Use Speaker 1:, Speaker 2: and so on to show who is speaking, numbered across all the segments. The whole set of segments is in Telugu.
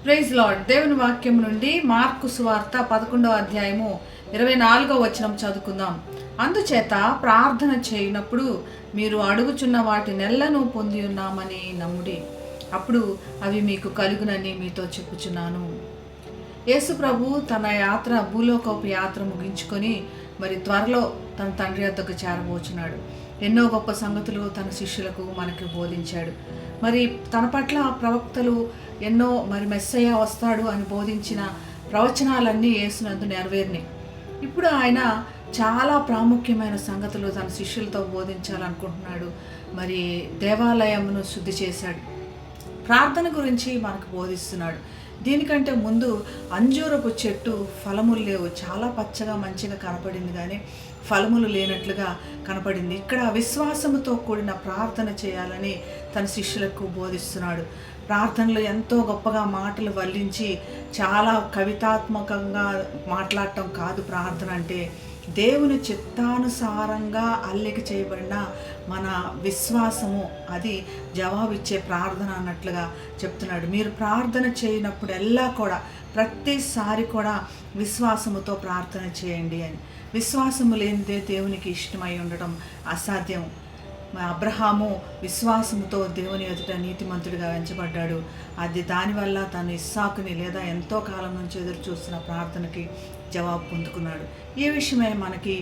Speaker 1: Praise lord. దేవుని వాక్యం నుండి మార్కు సువార్త 11వ అధ్యాయము 24వ వచనం చదువుకుందాం. అందుచేత ప్రార్థన చేయనప్పుడు మీరు అడుగుచున్న వాటి నెలను పొంది ఉన్నామని నమ్ముడి, అప్పుడు అవి మీకు కలుగునని మీతో చెప్పుచున్నాను. యేసు ప్రభు తన భూలోకపు యాత్ర ముగించుకొని మరి త్వరలో తన తండ్రి వద్దకు చేరబోచున్నాడు. ఎన్నో గొప్ప సంగతులు తన శిష్యులకు మనకి బోధించాడు. మరి తన పట్ల ప్రవక్తలు ఎన్నో మెస్సయ్య వస్తాడు అని బోధించిన ప్రవచనాలన్నీ యేసునందు నెరవేరినాయి. ఇప్పుడు ఆయన చాలా ప్రాముఖ్యమైన సంగతులు తన శిష్యులతో బోధించాలనుకుంటున్నాడు. మరి దేవాలయమును శుద్ధి చేశాడు, ప్రార్థన గురించి మనకు బోధిస్తున్నాడు. దీనికంటే ముందు అంజూరపు చెట్టు ఫలములు లేవు, చాలా పచ్చగా మంచిగా కనపడింది కానీ ఫలములు లేనట్లుగా కనపడింది. ఇక్కడ విశ్వాసముతో కూడిన ప్రార్థన చేయాలని తన శిష్యులకు బోధిస్తున్నాడు. ప్రార్థనలు ఎంతో గొప్పగా మాటలు వల్లించి చాలా కవితాత్మకంగా మాట్లాడటం కాదు. ప్రార్థన అంటే దేవుని చిత్తానుసారంగా అల్లిక చేయబడిన మన విశ్వాసము, అది జవాబిచ్చే ప్రార్థన అన్నట్లుగా చెప్తున్నాడు. మీరు ప్రార్థన చేయనప్పుడెల్లా కూడా ప్రతిసారి కూడా విశ్వాసముతో ప్రార్థన చేయండి అని. విశ్వాసము లేనిదే దేవునికి ఇష్టమై ఉండటం అసాధ్యం. అబ్రహాము విశ్వాసముతో దేవుని ఎదుట నీతిమంతుడిగా ఎంచబడ్డాడు. అది దానివల్ల తను ఇస్సాకుని లేదా ఎంతో కాలం నుంచి ఎదురు చూస్తున్న ప్రార్థనకి జవాబు పొందుకున్నాడు. ఈ విషయమే మనకి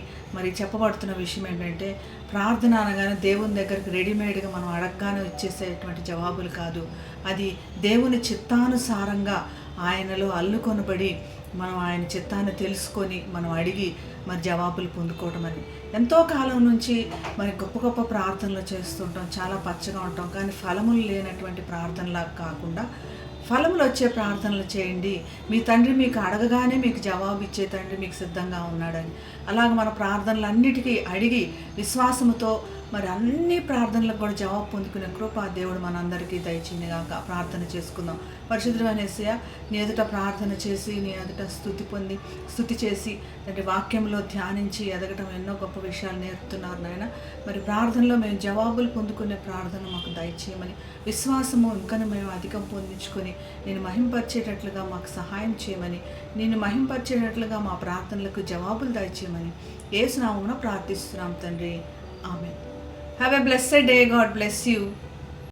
Speaker 1: చెప్పబడుతున్న విషయం ఏంటంటే, ప్రార్థన అనగానే దేవుని దగ్గరికి రెడీమేడ్గా మనం అడగగానే ఇచ్చేసేటువంటి జవాబులు కాదు. అది దేవుని చిత్తానుసారంగా ఆయనలో అల్లుకొనబడి మనం ఆయన చిత్తాన్ని తెలుసుకొని మనం అడిగి జవాబులు పొందుకోవటం అని. ఎంతో కాలం నుంచి గొప్ప గొప్ప ప్రార్థనలు చేస్తుంటాం, చాలా పచ్చగా ఉంటాం, కానీ ఫలములు లేనటువంటి ప్రార్థనలాగా కాకుండా ఫలములు వచ్చే ప్రార్థనలు చేయండి. మీ తండ్రి మీకు అడగగానే మీకు జవాబు ఇచ్చే తండ్రి మీకు సిద్ధంగా ఉన్నాడని. అలాగ మన ప్రార్థనలు అన్నిటికీ అడిగి విశ్వాసముతో అన్ని ప్రార్థనలకు కూడా జవాబు పొందుకునే కృప దేవుడు మనందరికీ దయచేయనుగాక. ప్రార్థన చేసుకుందాం. పరిశుద్ధమైన యేసయ్య, నీ ఎదుట ప్రార్థన చేసి నీ ఎదుట స్తుతి చేసి వాక్యంలో ధ్యానించి ఎదగటం ఎన్నో గొప్ప విషయాలు నేర్పుతున్నారు నాయన. ప్రార్థనలో మేము జవాబులు పొందుకునే ప్రార్థన మాకు దయచేయమని, విశ్వాసము ఇంకా మేము అధికం పొందించుకొని నేను మహింపరిచేటట్లుగా మాకు సహాయం చేయమని, నేను మహింపరిచేటట్లుగా మా ప్రార్థనలకు జవాబులు దయచేయమని యేసు నామమున ప్రార్థిస్తున్నాం తండ్రి. ఆమేన్. Have a blessed day. God bless you.